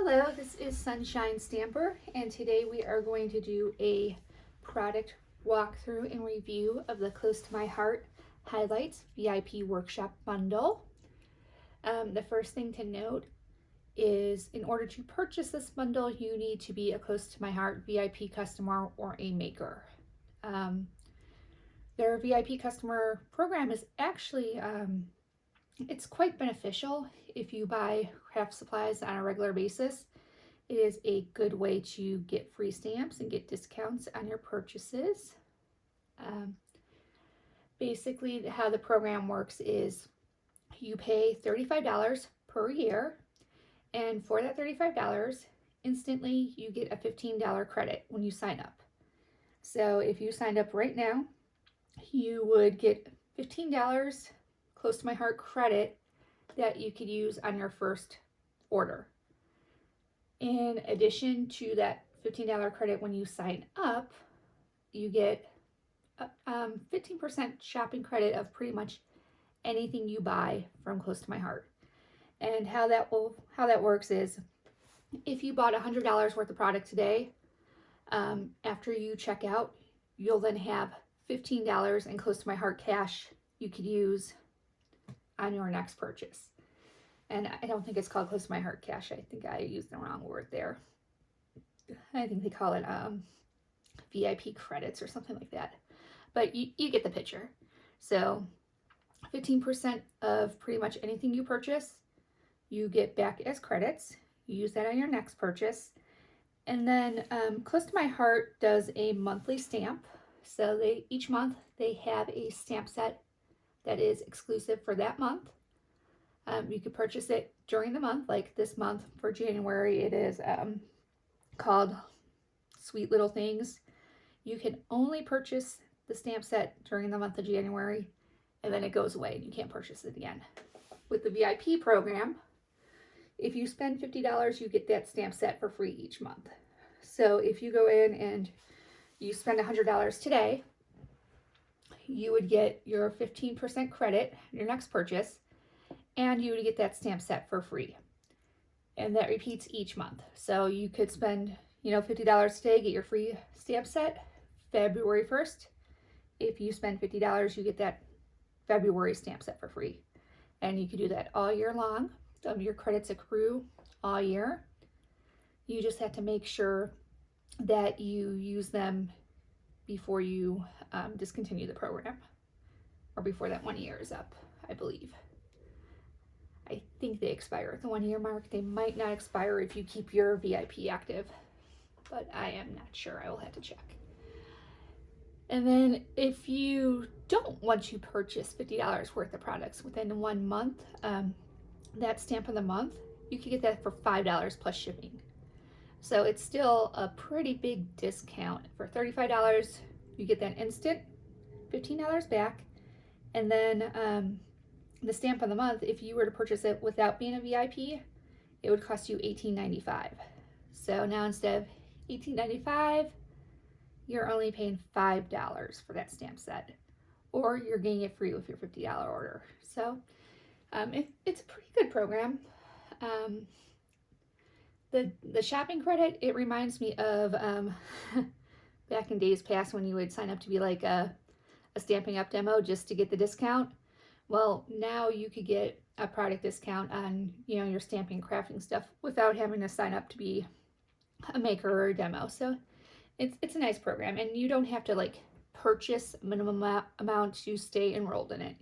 Hello, this is Sunshine Stamper, and today we are going to do a product walkthrough and review of the Close to My Heart Highlights VIP Workshop Bundle. The first thing to note is in order to purchase this bundle, you need to be a Close to My Heart VIP customer or a maker. Their VIP customer program is actually it's quite beneficial if you buy craft supplies on a regular basis. It is a good way to get free stamps and get discounts on your purchases. Basically, how the program works is you pay $35 per year, and for that $35, instantly you get a $15 credit when you sign up. So if you signed up right now, you would get $15 Close to My Heart credit that you could use on your first order. In addition to that $15 credit when you sign up, you get 15% shopping credit of pretty much anything you buy from Close to My Heart. And how that works is if you bought $100 worth of product today, after you check out, you'll then have $15 in Close to My Heart cash you could use on your next purchase. And I don't think it's called Close to My Heart cash. I think I used the wrong word there. I think they call it VIP credits or something like that. But you get the picture. So 15% of pretty much anything you purchase, you get back as credits. You use that on your next purchase. And then Close to My Heart does a monthly stamp. So each month they have a stamp set that is exclusive for that month. You could purchase it during the month, like this month for January, it is called Sweet Little Things. You can only purchase the stamp set during the month of January, and then it goes away and you can't purchase it again. With the VIP program, if you spend $50, you get that stamp set for free each month. So if you go in and you spend $100 today, you would get your 15% credit, your next purchase, and you would get that stamp set for free. And that repeats each month. So you could spend, $50 today, get your free stamp set February 1st. If you spend $50, you get that February stamp set for free. And you can do that all year long. Your credits accrue all year. You just have to make sure that you use them before you discontinue the program, or before that 1 year is up, I believe. I think they expire at the 1 year mark. They might not expire if you keep your VIP active, but I am not sure. I will have to check. And then if you don't want to purchase $50 worth of products within 1 month, that stamp of the month, you can get that for $5 plus shipping. So it's still a pretty big discount. For $35, you get that instant $15 back. And then the stamp of the month, if you were to purchase it without being a VIP, it would cost you $18.95. So now instead of $18.95, you're only paying $5 for that stamp set. Or you're getting it free with your $50 order. So it's a pretty good program. The shopping credit, it reminds me of back in days past when you would sign up to be like a Stampin' Up demo just to get the discount. Well, now you could get a product discount on your stamping and crafting stuff without having to sign up to be a maker or a demo. So it's a nice program, and you don't have to purchase a minimum amount to stay enrolled in it.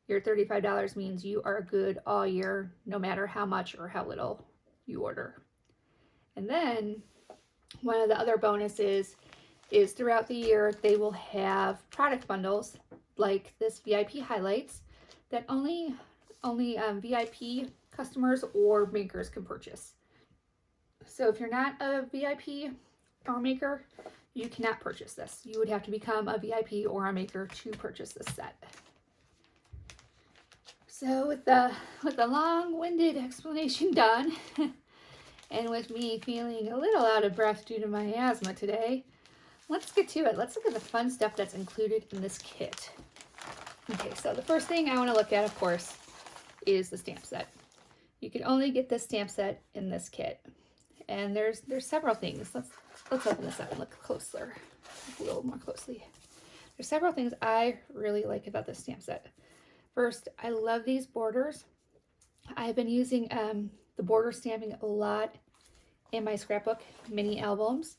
Your $35 means you are good all year, no matter how much or how little you order. And then one of the other bonuses is throughout the year they will have product bundles like this VIP Highlights that only VIP customers or makers can purchase. So if you're not a VIP or maker, you cannot purchase this. You would have to become a VIP or a maker to purchase this set. So with the long-winded explanation done, and with me feeling a little out of breath due to my asthma today, let's get to it. Let's look at the fun stuff that's included in this kit. Okay, so the first thing I want to look at, of course, is the stamp set. You can only get this stamp set in this kit. And there's several things. Let's open this up and look closer, a little more closely. There's several things I really like about this stamp set. First, I love these borders. I've been using the border stamping a lot in my scrapbook mini albums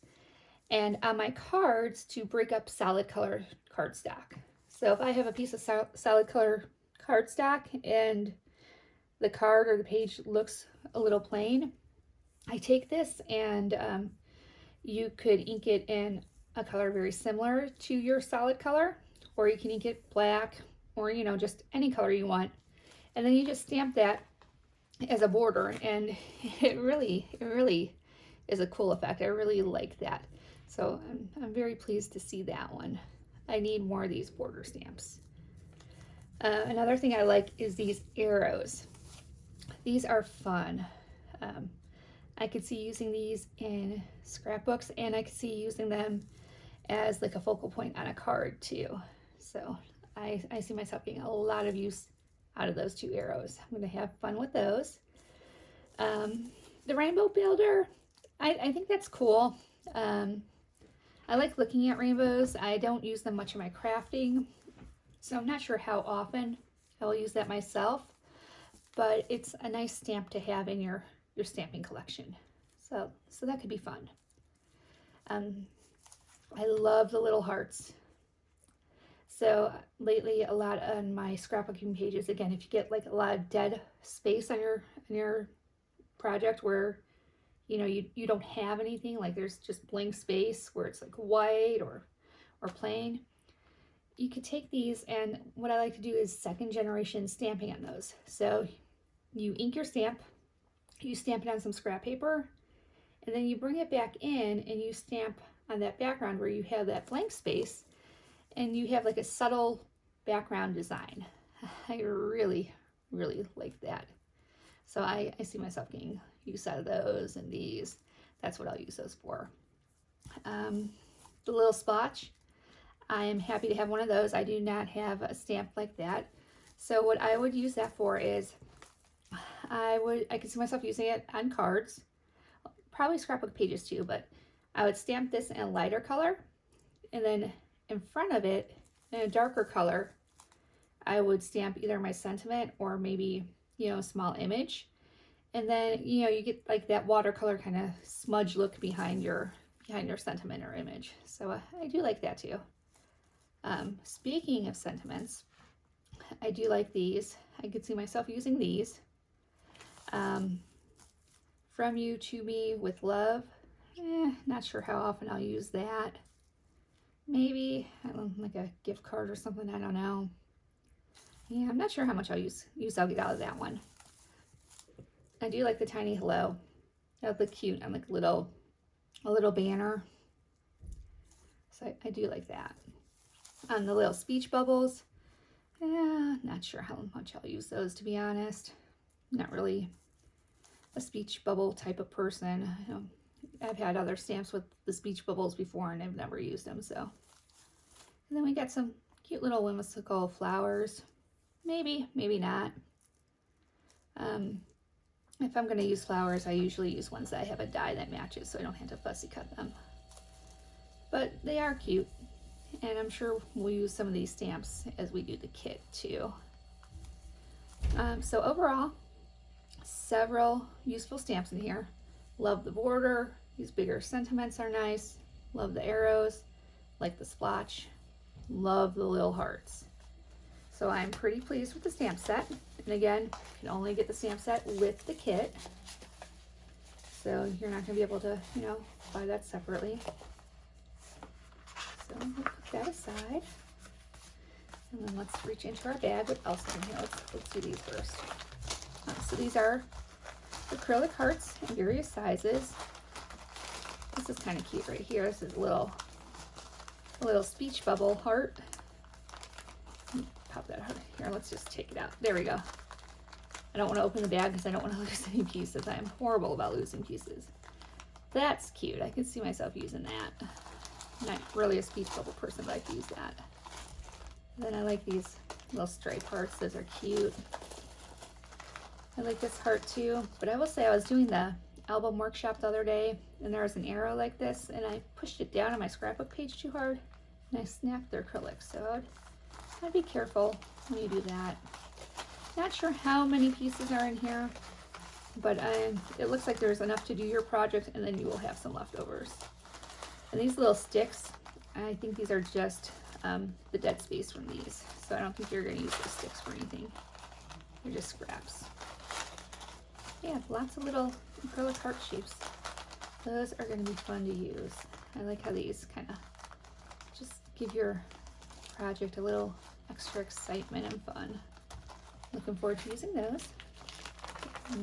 and on my cards to break up solid color cardstock. So if I have a piece of solid color cardstock and the card or the page looks a little plain, I take this and you could ink it in a color very similar to your solid color, or you can ink it black, or you know, just any color you want, and then you just stamp that as a border, and it really is a cool effect. I really like that. So I'm very pleased to see that one. I need more of these border stamps. Another thing I like is these arrows. These are fun. I could see using these in scrapbooks, and I could see using them as like a focal point on a card too. So I see myself getting a lot of use out of those two arrows. I'm going to have fun with those. The rainbow builder, I think that's cool. I like looking at rainbows. I don't use them much in my crafting, so I'm not sure how often I'll use that myself, but it's a nice stamp to have in your stamping collection. So that could be fun. I love the little hearts. So lately, a lot on my scrapbooking pages, again, if you get like a lot of dead space on your project where you know you don't have anything, like there's just blank space where it's like white or plain, you could take these, and what I like to do is second generation stamping on those. So you ink your stamp, you stamp it on some scrap paper, and then you bring it back in and you stamp on that background where you have that blank space, and you have like a subtle background design. I really like that. So I see myself getting use out of those and these. That's what I'll use those for. The little splotch, I am happy to have one of those. I do not have a stamp like that. So what I would use that for is, I could see myself using it on cards, probably scrapbook pages too, but I would stamp this in a lighter color, and then in front of it in a darker color, I would stamp either my sentiment or maybe, you know, a small image. And then, you know, you get like that watercolor kind of smudge look behind your sentiment or image. So I do like that too. Speaking of sentiments, I do like these. I could see myself using these. From you to me with love. Not sure how often I'll use that. Maybe like a gift card or something, I don't know. Yeah, I'm not sure how much I'll I'll get out of that one. I do like the tiny hello. That look cute on like a little banner. So I do like that. On the little speech bubbles, not sure how much I'll use those, to be honest. Not really a speech bubble type of person. I've had other stamps with the speech bubbles before and I've never used them. So, and then we got some cute little whimsical flowers. Maybe not. If I'm going to use flowers, I usually use ones that I have a die that matches, so I don't have to fussy cut them. But they are cute, and I'm sure we'll use some of these stamps as we do the kit too. So overall, several useful stamps in here. Love the border. These bigger sentiments are nice. Love the arrows. Like the splotch. Love the little hearts. So I'm pretty pleased with the stamp set. And again, you can only get the stamp set with the kit. So you're not going to be able to, you know, buy that separately. So we'll put that aside. And then let's reach into our bag. What else is in here? Let's do these first. So these are acrylic hearts in various sizes. This is kind of cute right here. This is a little speech bubble heart. Pop that out here. Let's just take it out. There we go. I don't want to open the bag because I don't want to lose any pieces. I'm horrible about losing pieces. That's cute. I can see myself using that. I'm not really a speech bubble person, but I can use that. And then I like these little stripe hearts. Those are cute. I like this heart too, but I will say I was doing the album workshop the other day, and there was an arrow like this, and I pushed it down on my scrapbook page too hard, and I snapped the acrylic. So I'd be careful when you do that. Not sure how many pieces are in here, but it looks like there's enough to do your project, and then you will have some leftovers. And these little sticks, I think these are just the dead space from these. So I don't think you're going to use the sticks for anything. They're just scraps. Yeah, lots of little acrylic heart shapes. Those are going to be fun to use. I like how these kind of just give your project a little extra excitement and fun. Looking forward to using those.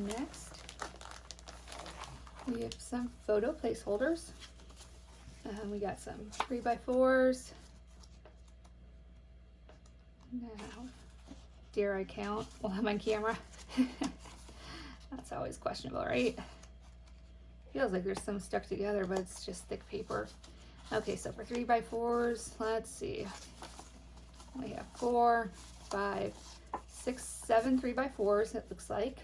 Next, we have some photo placeholders. We got some 3x4s. Now, dare I count while I'm on camera? That's always questionable, right? Feels like there's some stuck together, but it's just thick paper. Okay, so for 3x4s, let's see. We have 4, 5, 6, 7 3x4s, it looks like.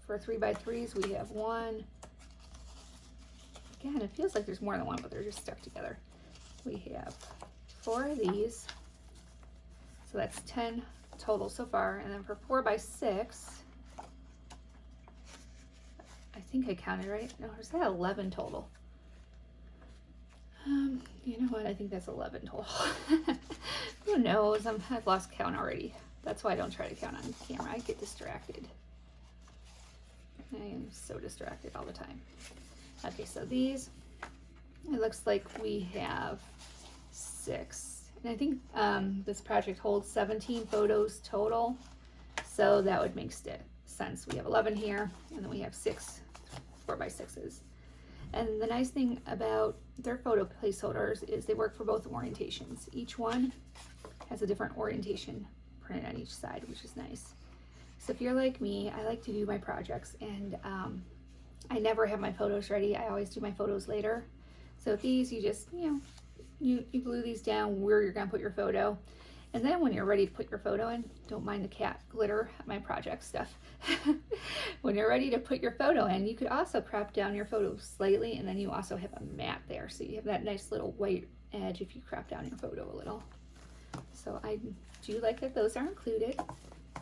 For 3x3s, we have 1. Again, it feels like there's more than one, but they're just stuck together. We have 4 of these. So that's 10 total so far. And then for 4x6, I think I counted right. No, is that 11 total? You know what? I think that's 11 total. Who knows? I've lost count already. That's why I don't try to count on camera. I get distracted. I am so distracted all the time. Okay, so these, it looks like we have 6. And I think this project holds 17 photos total. So that would make sense. We have 11 here, and then we have 6 4x6s. And the nice thing about their photo placeholders is they work for both orientations. Each one has a different orientation printed on each side, which is nice. So if you're like me, I like to do my projects, and I never have my photos ready. I always do my photos later. So with these, you just, you glue these down where you're gonna put your photo. And then when you're ready to put your photo in, don't mind the cat glitter at my project stuff. When you're ready to put your photo in, you could also crop down your photo slightly, and then you also have a mat there. So you have that nice little white edge if you crop down your photo a little. So I do like that those are included.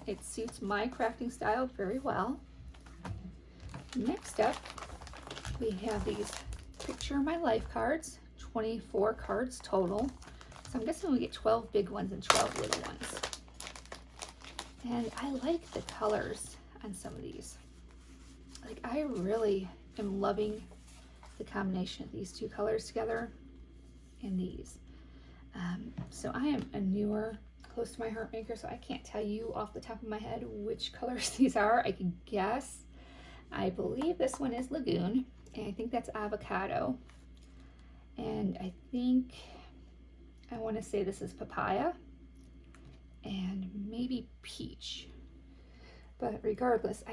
It suits my crafting style very well. Next up, we have these Picture My Life cards, 24 cards total. So I'm guessing we get 12 big ones and 12 little ones. And I like the colors on some of these. Like, I really am loving the combination of these two colors together and these. So I am a newer Close to My Heart maker, so I can't tell you off the top of my head which colors these are. I can guess. I believe this one is Lagoon, and I think that's Avocado. And I think, I want to say this is Papaya, and maybe Peach. But regardless,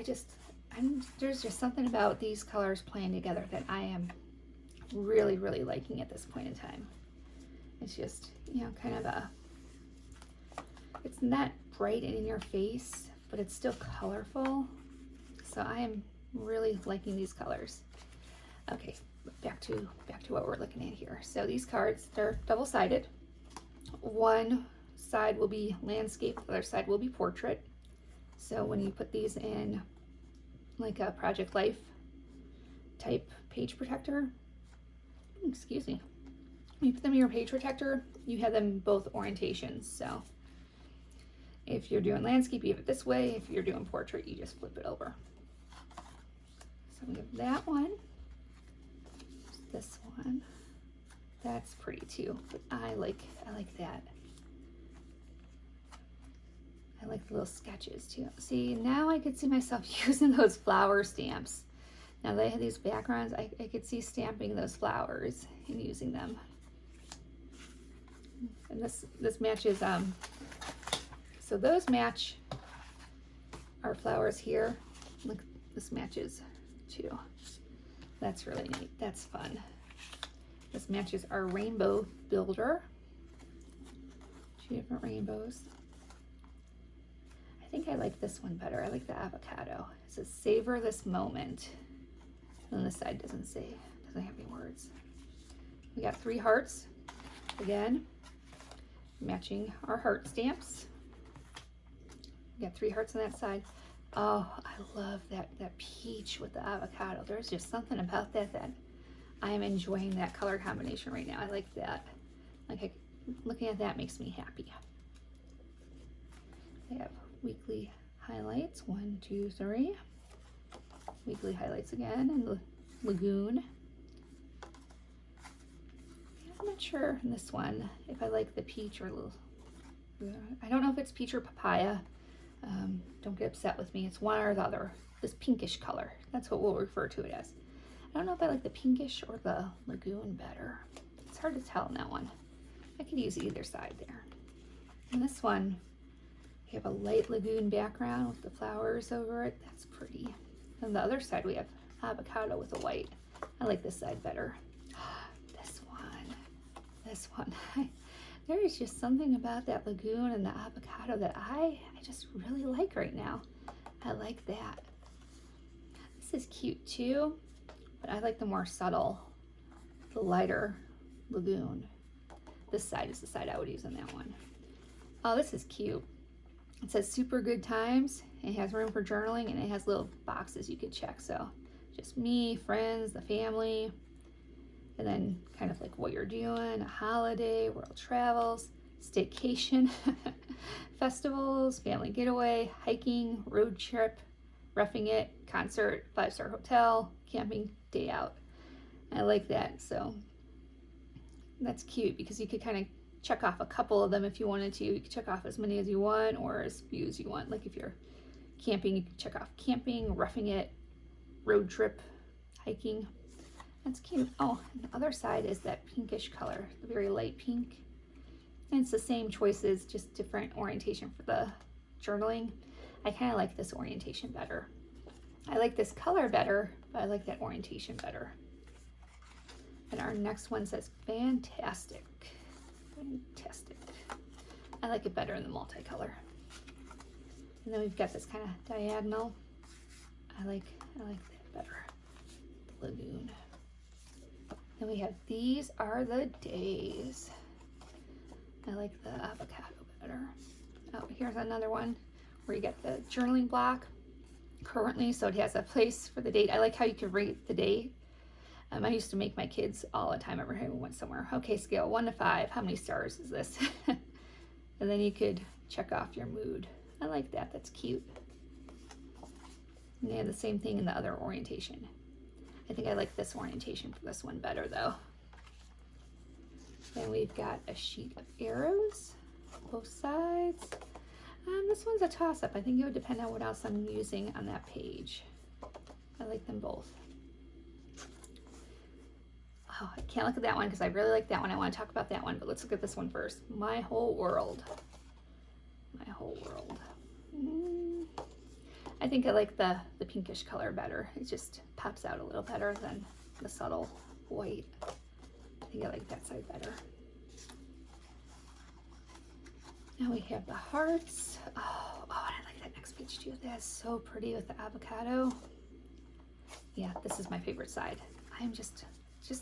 there's just something about these colors playing together that I am really, really liking at this point in time. It's just, kind of it's not bright and in your face, but it's still colorful. So I am really liking these colors. Okay, back to what we're looking at here. So these cards, they're double-sided. One side will be landscape, the other side will be portrait. So when you put these in like a Project Life type page protector, excuse me, when you put them in your page protector, you have them both orientations. So if you're doing landscape, you have it this way. If you're doing portrait, you just flip it over. So we have that one. This one. That's pretty too. But I like that. I like the little sketches too. See, now I could see myself using those flower stamps. Now they have these backgrounds, I could see stamping those flowers and using them. And this matches, so those match our flowers here. Look, this matches too. That's really neat. That's fun. This matches our rainbow builder. 2 different rainbows. I think I like this one better. I like the avocado. It says savor this moment. And this side doesn't have any words. We got 3 hearts, again, matching our heart stamps. We got 3 hearts on that side. Oh, I love that peach with the avocado. There's just something about that I am enjoying that color combination right now. I like that. Looking at that makes me happy. They have weekly highlights, 1, 2, 3. Weekly highlights again, and the lagoon. I'm not sure in this one if I like the peach or I don't know if it's peach or papaya. Don't get upset with me. It's one or the other. This pinkish color. That's what we'll refer to it as. I don't know if I like the pinkish or the lagoon better. It's hard to tell in that one. I could use either side there. And this one, we have a light lagoon background with the flowers over it. That's pretty. On the other side, we have avocado with a white. I like this side better. This one. There is just something about that lagoon and the avocado that I just really like right now. I like that. This is cute too, but I like the more subtle, the lighter lagoon. This side is the side I would use on that one. Oh, this is cute. It says super good times. It has room for journaling, and it has little boxes you could check. So just me, friends, the family, and then kind of like what you're doing, a holiday, world travels, staycation, festivals, family getaway, hiking, road trip, roughing it, concert, 5-star hotel, camping, day out. I like that. So that's cute because you could kind of check off a couple of them if you wanted to. You could check off as many as you want or as few as you want. Like if you're camping, you can check off camping, roughing it, road trip, hiking. That's cute. Oh, and the other side is that pinkish color, the very light pink. And it's the same choices, just different orientation for the journaling. I kind of like this orientation better. I like this color better, but I like that orientation better. And our next one says fantastic. Fantastic. I like it better in the multicolor. And then we've got this kind of diagonal. I like that better. The lagoon. Then we have these are the days. I like the avocado better. Oh, here's another one where you get the journaling block currently, so it has a place for the date. I like how you can rate the date. I used to make my kids all the time every time we went somewhere. Okay, scale 1 to 5. How many stars is this? And then you could check off your mood. I like that. That's cute. And they have the same thing in the other orientation. I think I like this orientation for this one better though. Then we've got a sheet of arrows, both sides. This one's a toss-up. I think it would depend on what else I'm using on that page. I like them both. Oh, I can't look at that one because I really like that one. I want to talk about that one, but let's look at this one first. My whole world. My whole world. I think I like the pinkish color better. It just pops out a little better than the subtle white. I think I like that side better. Now we have the hearts. Oh, and I like that next page too. That's so pretty with the avocado. Yeah, this is my favorite side. I'm just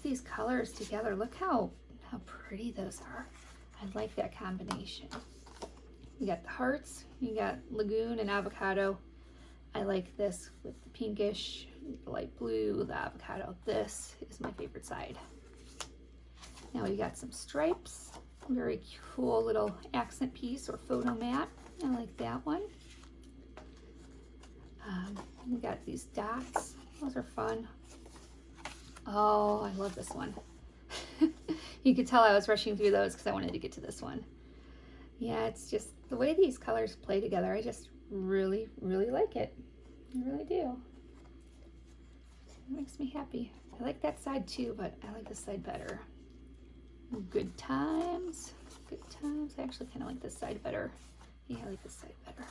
these colors together. Look how pretty those are. I like that combination. You got the hearts, you got lagoon and avocado. I like this with the pinkish, the light blue, the avocado. This is my favorite side. Now we got some stripes. Very cool little accent piece or photo mat. I like that one. We got these dots. Those are fun. Oh, I love this one. You could tell I was rushing through those because I wanted to get to this one. Yeah, it's just the way these colors play together. I just really, really like it. I really do. It makes me happy. I like that side too, but I like this side better. Good times. Good times. I actually kind of like this side better. Yeah, I like this side better.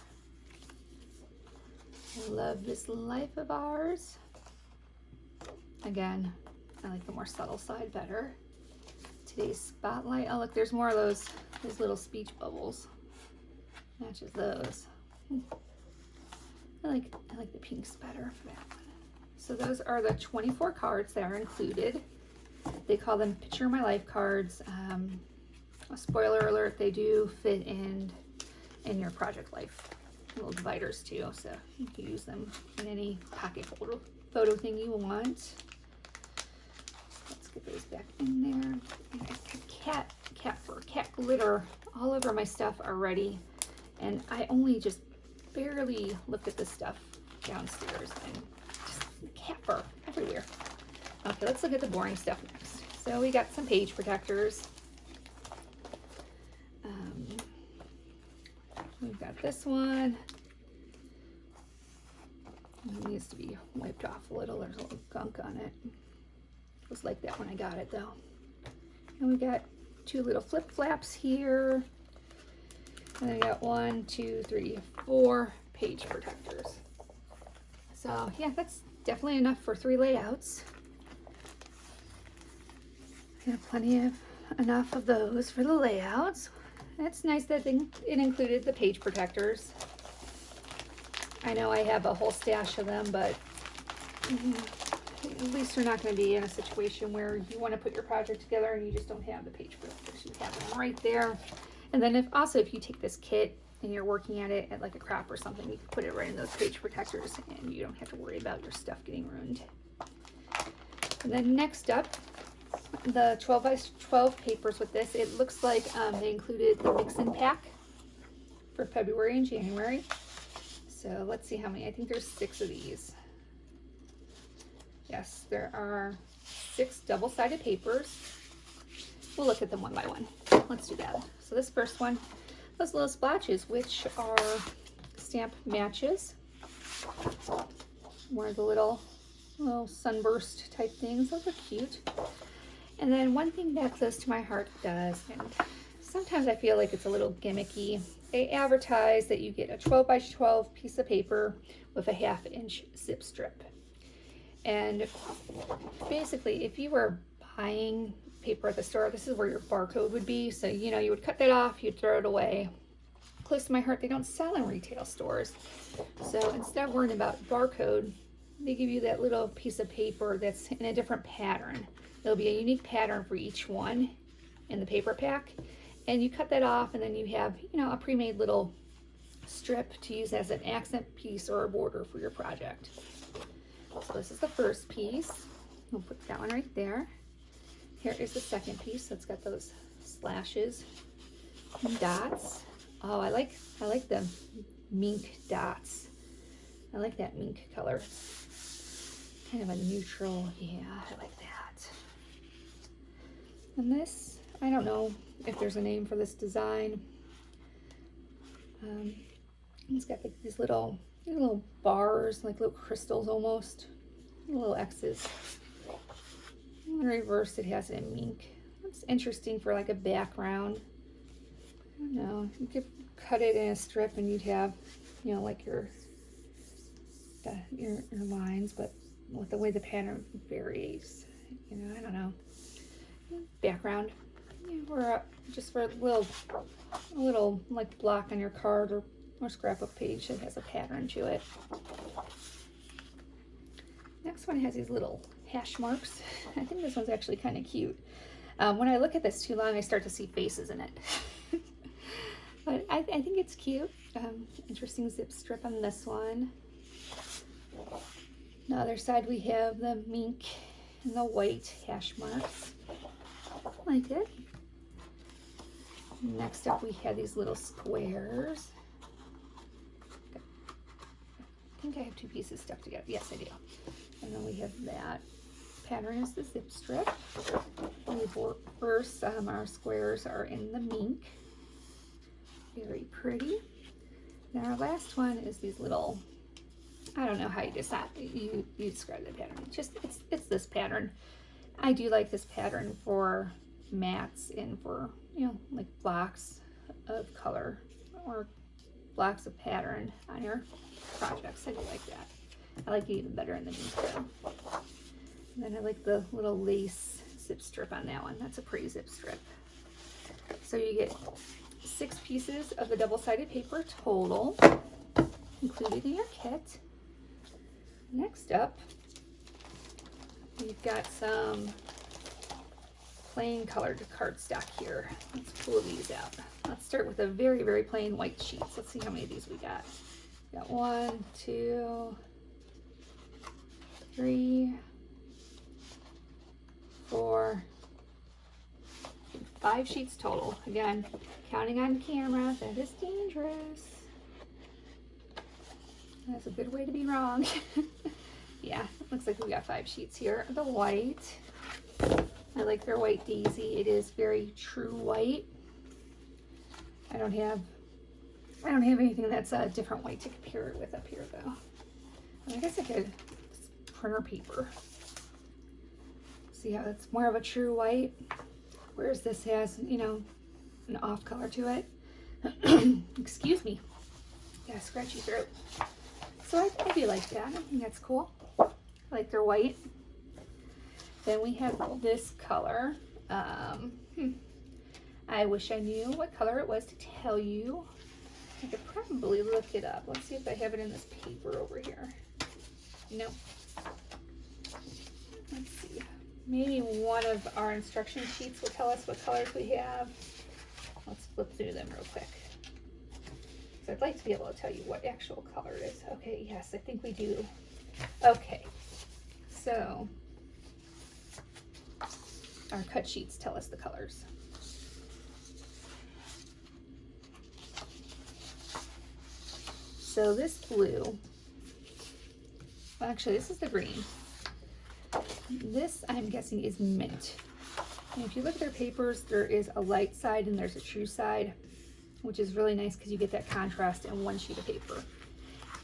I love this life of ours. Again, I like the more subtle side better. Today's spotlight. Oh, look, there's more of those little speech bubbles. Matches those. I like the pinks better for that one. So those are the 24 cards that are included. They call them Picture My Life cards. A spoiler alert, they do fit in your project life. Little dividers too, so you can use them in any pocket photo thing you want. Let's get those back in there. And I got cat fur, cat glitter all over my stuff already, and I only just barely looked at this stuff downstairs, and just cat fur everywhere. Okay, let's look at the boring stuff next. So we got some page protectors. We've got this one. It needs to be wiped off a little. There's a little gunk on it. It was like that when I got it though. And we got two little flip flaps here. And I got 1, 2, 3, 4 page protectors. So yeah, that's definitely enough for 3 layouts. I have plenty enough of those for the layouts. It's nice that it included the page protectors. I know I have a whole stash of them, but at least you're not going to be in a situation where you want to put your project together and you just don't have the page protectors. You have them right there. And then if you take this kit and you're working at it at like a crop or something, you can put it right in those page protectors and you don't have to worry about your stuff getting ruined. And then next up, the 12 by 12 papers with this. It looks like they included the mix-in pack for February and January. So let's see how many. I think there's 6 of these. Yes, there are 6 double-sided papers. We'll look at them one by one. Let's do that. So this first one, those little splotches, which are stamp matches. One of the little sunburst type things. Those are cute. And then one thing that Close to My Heart does, and sometimes I feel like it's a little gimmicky, they advertise that you get a 12 by 12 piece of paper with a 1/2 inch zip strip. And basically, if you were buying paper at the store, this is where your barcode would be. So, you know, you would cut that off, you'd throw it away. Close to My Heart, they don't sell in retail stores. So instead of worrying about barcode, they give you that little piece of paper that's in a different pattern. There'll be a unique pattern for each one in the paper pack. And you cut that off, and then you have, you know, a pre-made little strip to use as an accent piece or a border for your project. So this is the first piece. We'll put that one right there. Here is the second piece. So it's got those slashes and dots. Oh, I like the mink dots. I like that mink color. Kind of a neutral, yeah, I like that. And this, I don't know if there's a name for this design. It's got like these little bars, like little crystals almost, little X's. In the reverse, it has it in mink. That's interesting for like a background. I don't know. You could cut it in a strip and you'd have, you know, like your lines, but with the way the pattern varies, you know, I don't know. Background, yeah, or just for a little like block on your card or scrapbook page that has a pattern to it. Next one has these little hash marks. I think this one's actually kind of cute. When I look at this too long, I start to see faces in it. But I think it's cute. Interesting zip strip on this one. On the other side, we have the mink and the white hash marks. Like it. Next up, we have these little squares. I think I have 2 pieces stuck together. Yes, I do. And then we have that pattern is the zip strip. The reverse, our squares are in the mink. Very pretty. Now our last one is these little, I don't know how you decide, you describe the pattern. It's this pattern. I do like this pattern for mats and for, you know, like blocks of color or blocks of pattern on your projects. I do like that. I like it even better in the mink though. And then I like the little lace zip strip on that one. That's a pretty zip strip. So you get 6 pieces of the double-sided paper total included in your kit. Next up, we've got some plain colored cardstock here. Let's pull these out. Let's start with a very, very plain white sheets. Let's see how many of these we got. We got 1, 2, 3, 4, 5 sheets total. Again, counting on camera, that is dangerous. That's a good way to be wrong. Yeah, looks like we got 5 sheets here. The white, I like their white daisy. It is very true white. I don't have anything that's a different white to compare it with up here though. I guess I could printer paper. See how it's more of a true white, whereas this has, you know, an off color to it. Excuse me. Got a scratchy throat. So I do like that. I think that's cool. I like their white. Then we have this color. I wish I knew what color it was to tell you. I could probably look it up. Let's see if I have it in this paper over here. Nope. Let's see. Maybe one of our instruction sheets will tell us what colors we have. Let's flip through them real quick. So I'd like to be able to tell you what actual color it is. Okay, yes, I think we do. Okay, so our cut sheets tell us the colors. So this blue, well, actually this is the green. This I'm guessing is mint. And if you look at their papers, there is a light side and there's a true side, which is really nice because you get that contrast in one sheet of paper.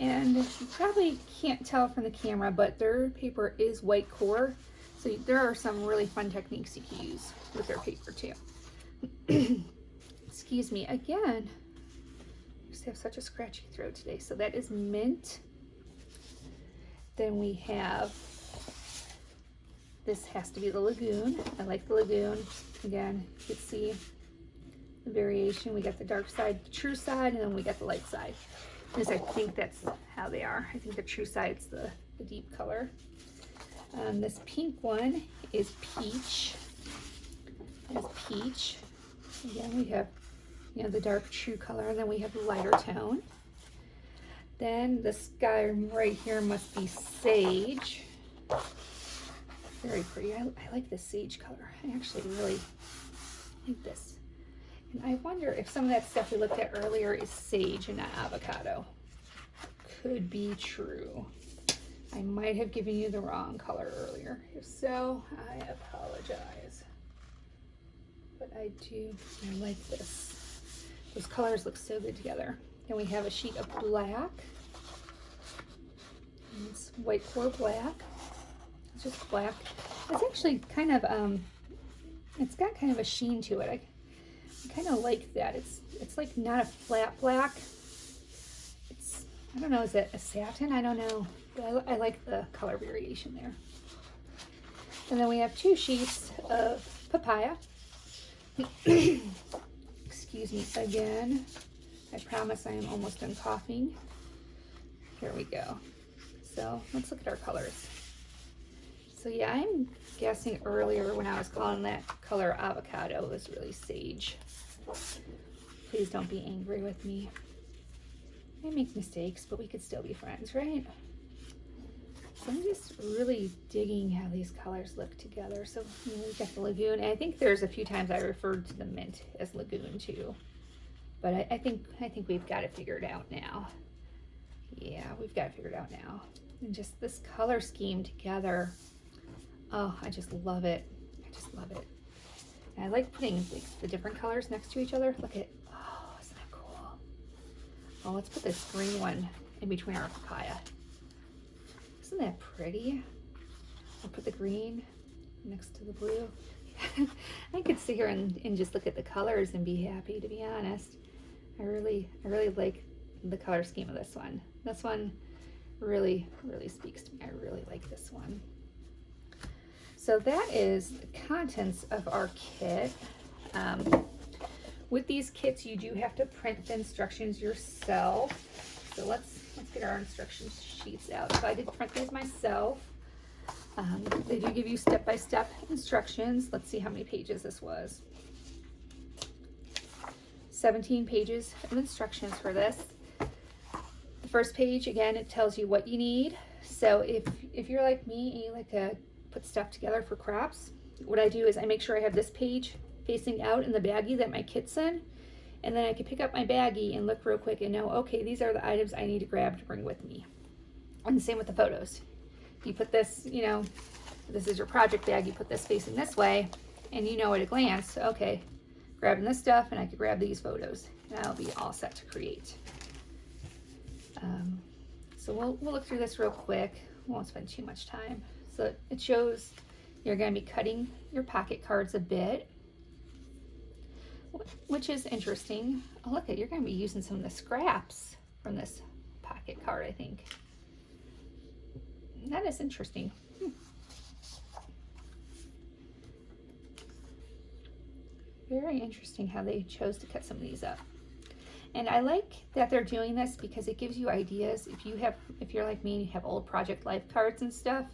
And you probably can't tell from the camera, but their paper is white core. So there are some really fun techniques you can use with their paper too. Excuse me, again, I just have such a scratchy throat today. So that is mint. Then we have, this has to be the Lagoon. I like the Lagoon. Again, you can see the variation. We got the dark side, the true side, and then we got the light side. Because I think that's how they are. I think the true side's the deep color. This pink one is peach. It's peach. Again, we have, you know, the dark true color, and then we have the lighter tone. Then this guy right here must be sage. Very pretty. I like this sage color. I actually really like this. And I wonder if some of that stuff we looked at earlier is sage and not avocado. Could be true. I might have given you the wrong color earlier. If so, I apologize. But I like this. Those colors look so good together. Then we have a sheet of black. And it's white core black. It's just black. It's actually kind of, it's got kind of a sheen to it. I kind of like that. It's like not a flat black. It's, I don't know, is it a satin? I don't know. But I like the color variation there. And then we have 2 sheets of papaya. Excuse me again. I promise I am almost done coughing. Here we go. So let's look at our colors. So yeah, I'm guessing earlier when I was calling that color avocado, it was really sage. Please don't be angry with me. I make mistakes, but we could still be friends, right? So I'm just really digging how these colors look together. So you know, we've got the Lagoon, and I think there's a few times I referred to the mint as Lagoon too. But I think we've got it figured out now. Yeah, we've got it figured out now. And just this color scheme together. Oh, I just love it. I just love it. And I like putting the different colors next to each other. Look at, oh, isn't that cool? Oh, let's put this green one in between our papaya. Isn't that pretty? I'll put the green next to the blue. I could sit here and just look at the colors and be happy, to be honest. I really like the color scheme of this one. This one really speaks to me. I really like this one. So that is the contents of our kit. With these kits, you do have to print the instructions yourself. So let's get our instruction sheets out. So I did print these myself. They do give you step-by-step instructions. Let's see how many pages this was. 17 pages of instructions for this. The first page, again, it tells you what you need. So if you're like me and you like to put stuff together for crafts, what I do is I make sure I have this page facing out in the baggie that my kit's in, and then I can pick up my baggie and look real quick and know, okay, these are the items I need to grab to bring with me. And the same with the photos. You put this, you know, this is your project bag, you put this facing this way, and you know at a glance, okay, grabbing this stuff and I could grab these photos, and I'll be all set to create. So we'll look through this real quick. We won't spend too much time. So it shows you're going to be cutting your pocket cards a bit, which is interesting. Oh, look, you're going to be using some of the scraps from this pocket card, I think. That is interesting. Very interesting how they chose to cut some of these up. And I like that they're doing this because it gives you ideas. If you're like me and you have old project life cards and stuff,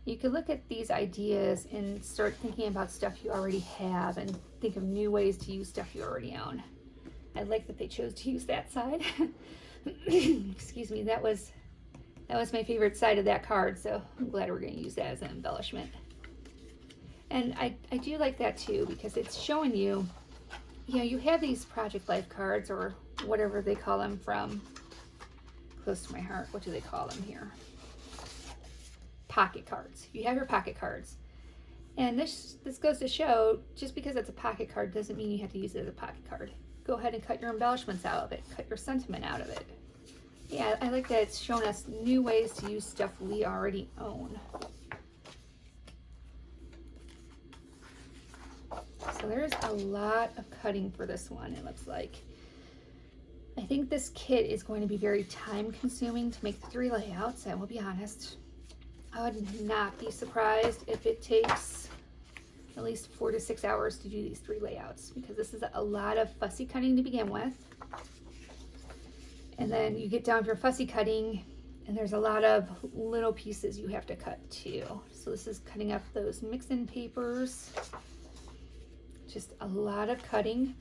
you can look at these ideas and start thinking about stuff you already have and think of new ways to use stuff you already own. I like that they chose to use that side. Excuse me, that was my favorite side of that card, so I'm glad we're going to use that as an embellishment. And I do like that too, because it's showing you, you know, you have these project life cards or whatever they call them from close to my heart. What do they call them here? Pocket cards. You have your pocket cards. And this goes to show, just because it's a pocket card doesn't mean you have to use it as a pocket card. Go ahead and cut your embellishments out of it. Cut your sentiment out of it. Yeah, I like that it's shown us new ways to use stuff we already own. So there's a lot of cutting for this one, it looks like. I think this kit is going to be very time consuming to make the 3 layouts, I will be honest. I would not be surprised if it takes at least 4 to 6 hours to do these 3 layouts, because this is a lot of fussy cutting to begin with. And then you get down to your fussy cutting and there's a lot of little pieces you have to cut too. So this is cutting up those mix-in papers. Just a lot of cutting.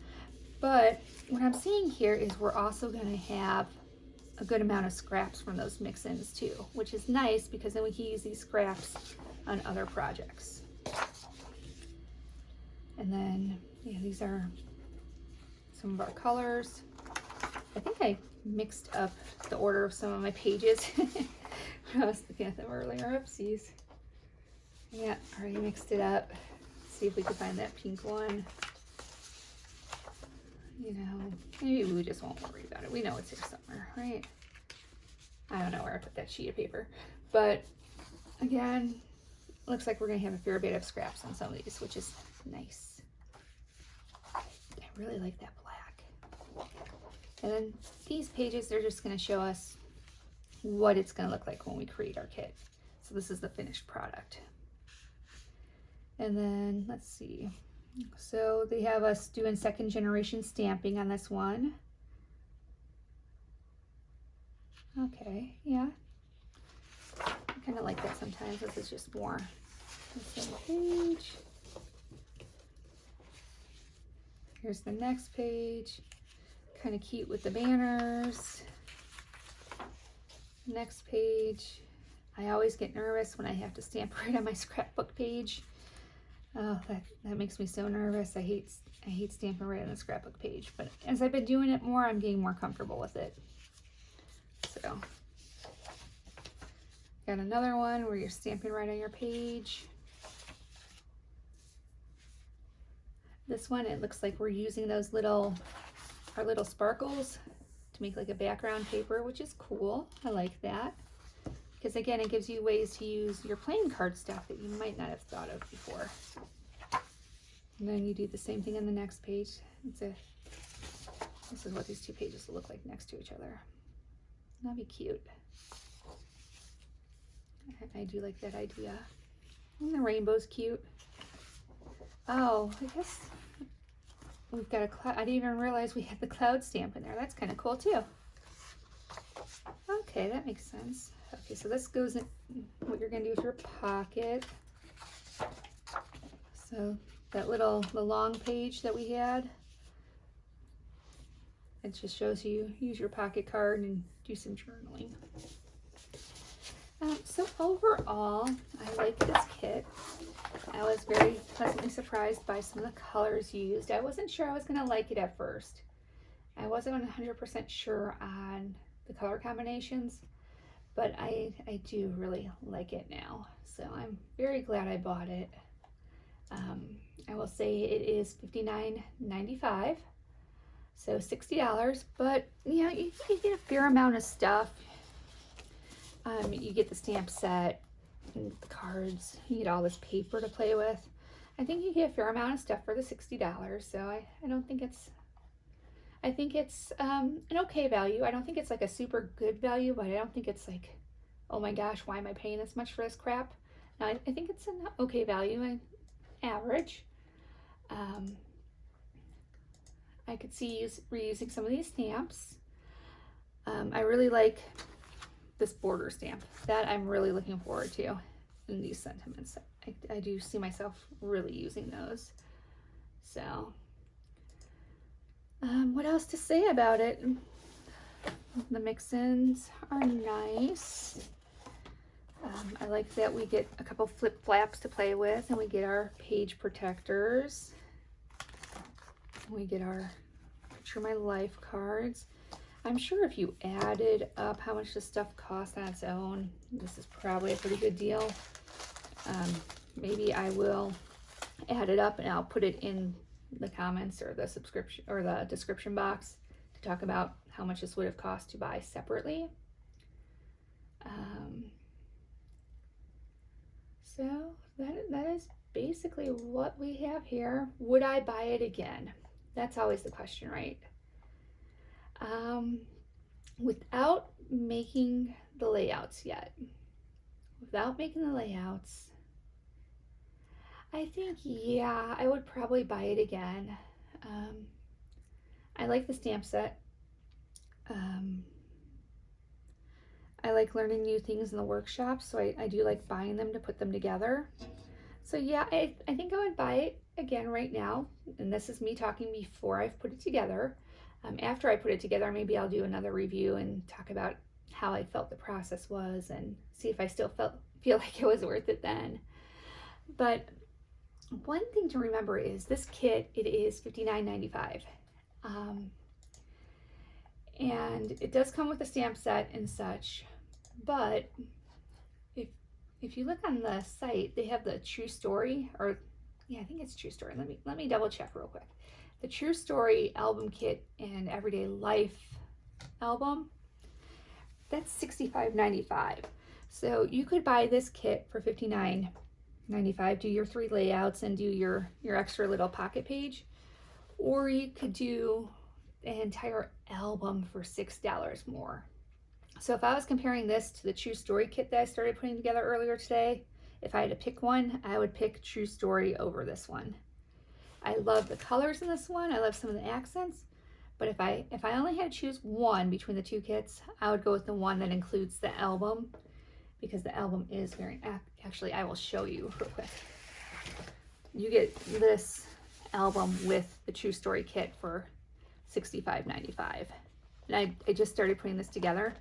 But what I'm seeing here is we're also going to have a good amount of scraps from those mix-ins too, which is nice because then we can use these scraps on other projects. And then, yeah, these are some of our colors. I think I mixed up the order of some of my pages when I was looking at them earlier. Oopsies. Yeah, already mixed it up. Let's see if we can find that pink one. You know, maybe we just won't worry about it. We know it's here somewhere, right? I don't know where I put that sheet of paper. But again, looks like we're going to have a fair bit of scraps on some of these, which is nice. I really like that black. And then these pages, they're just going to show us what it's going to look like when we create our kit. So this is the finished product. And then let's see. So they have us doing 2nd generation stamping on this one. Okay, yeah. I kind of like that sometimes. This is just more the same page. Here's the next page. Kind of cute with the banners. Next page. I always get nervous when I have to stamp right on my scrapbook page. Oh, that makes me so nervous. I hate stamping right on the scrapbook page, but as I've been doing it more, I'm getting more comfortable with it. So, got another one where you're stamping right on your page. This one, it looks like we're using those our little sparkles to make like a background paper, which is cool. I like that. Because again, it gives you ways to use your playing card stuff that you might not have thought of before. And then you do the same thing on the next page. This is what these 2 pages will look like next to each other. That'd be cute. I do like that idea. And the rainbow's cute. Oh, I guess we've got a cloud. I didn't even realize we had the cloud stamp in there. That's kind of cool too. Okay, that makes sense. Okay, so this goes in what you're gonna do with your pocket. So that the long page that we had, it just shows you use your pocket card and do some journaling. So overall, I like this kit. I was very pleasantly surprised by some of the colors used. I wasn't sure I was gonna like it at first. I wasn't 100% sure on the color combinations, but I do really like it now. So I'm very glad I bought it. I will say it is $59.95, so $60, but you know, you get a fair amount of stuff. You get the stamp set, and the cards, you get all this paper to play with. I think you get a fair amount of stuff for the $60, so I don't think it's, I think it's an okay value. I don't think it's like a super good value, but I don't think it's like, oh my gosh, why am I paying this much for this crap? No, I think it's an okay value, average. I could see reusing some of these stamps. I really like this border stamp. That I'm really looking forward to in these sentiments. I do see myself really using those. So, what else to say about it? The mix-ins are nice. I like that we get a couple flip flaps to play with, and we get our page protectors. We get our Picture My Life cards. I'm sure if you added up how much this stuff costs on its own, this is probably a pretty good deal. Maybe I will add it up and I'll put it in the comments or the subscription or the description box to talk about how much this would have cost to buy separately. So that is basically what we have here. Would I buy it again? That's always the question, right? Without making the layouts yet, I think, yeah, I would probably buy it again. I like the stamp set. I like learning new things in the workshop, so I do like buying them to put them together. So yeah, I think I would buy it again right now. And this is me talking before I've put it together. After I put it together, maybe I'll do another review and talk about how I felt the process was and see if I still feel like it was worth it then. But one thing to remember is this kit, it is $59.95. And it does come with a stamp set and such, but if you look on the site, they have the True Story, or yeah, I think it's True Story. Let me double check real quick. The True Story album kit and Everyday Life album, that's $65.95. So you could buy this kit for $59.95, do your 3 layouts and do your extra little pocket page, or you could do an entire album for $6 more. So if I was comparing this to the True Story kit that I started putting together earlier today, if I had to pick one, I would pick True Story over this one. I love the colors in this one. I love some of the accents, but if I only had to choose one between the 2 kits, I would go with the one that includes the album, because the album is very, actually I will show you real quick. You get this album with the True Story kit for $65.95. And I just started putting this together,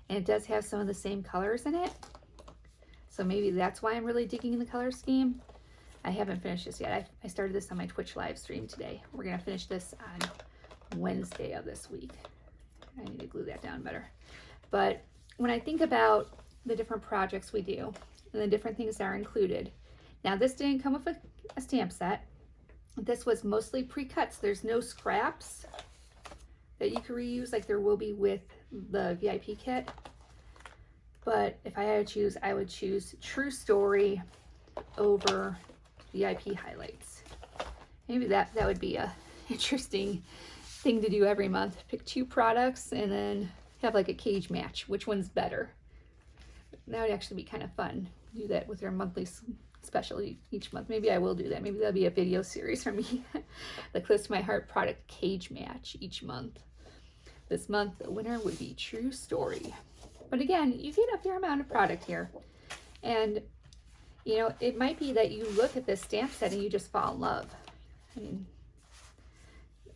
and it does have some of the same colors in it. So maybe that's why I'm really digging the color scheme. I haven't finished this yet. I started this on my Twitch live stream today. We're gonna finish this on Wednesday of this week. I need to glue that down better. But when I think about the different projects we do and the different things that are included, now this didn't come with a stamp set. This was mostly pre-cut, so there's no scraps that you can reuse like there will be with the VIP kit. But if I had to choose, I would choose True Story over VIP highlights. Maybe that would be a interesting thing to do every month. Pick 2 products and then have like a cage match. Which one's better? That would actually be kind of fun. Do that with your monthly special each month. Maybe I will do that. Maybe that'll be a video series for me. The Close to My Heart product cage match each month. This month, the winner would be True Story. But again, you get a fair amount of product here. And, you know, it might be that you look at this stamp set and you just fall in love. I mean,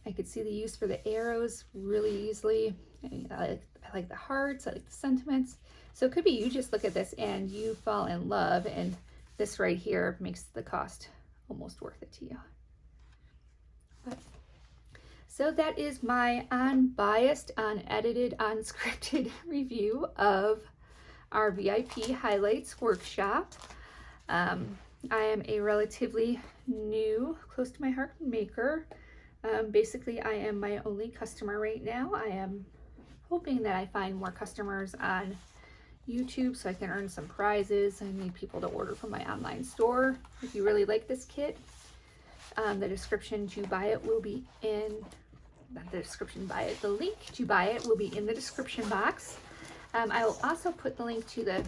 I could see the use for the arrows really easily. I like the hearts, I like the sentiments. So it could be you just look at this and you fall in love, and this right here makes the cost almost worth it to you. But, so that is my unbiased, unedited, unscripted review of our VIP Highlights workshop. I am a relatively new, close to my heart maker. Basically, I am my only customer right now. I am hoping that I find more customers on YouTube so I can earn some prizes. I need people to order from my online store. If you really like this kit, the description to buy it will be in, not the description to buy it, the link to buy it will be in the description box. I will also put the link to the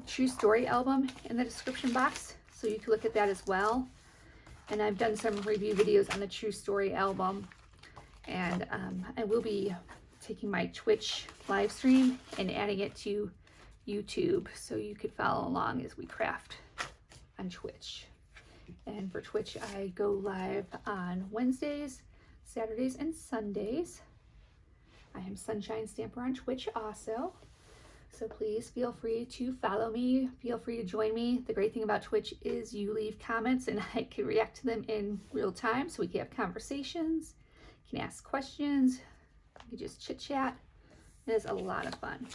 True Story album in the description box, so you can look at that as well. And I've done some review videos on the True Story album, and I will be taking my Twitch live stream and adding it to YouTube, so you could follow along as we craft on Twitch. And for Twitch, I go live on Wednesdays, Saturdays, and Sundays. I am Sunshine Stamper on Twitch also. So please feel free to follow me. Feel free to join me. The great thing about Twitch is you leave comments and I can react to them in real time, so we can have conversations, you can ask questions, you can just chit chat. It is a lot of fun.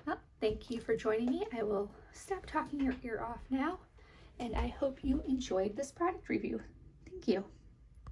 Well, thank you for joining me. I will stop talking your ear off now, and I hope you enjoyed this product review. Thank you.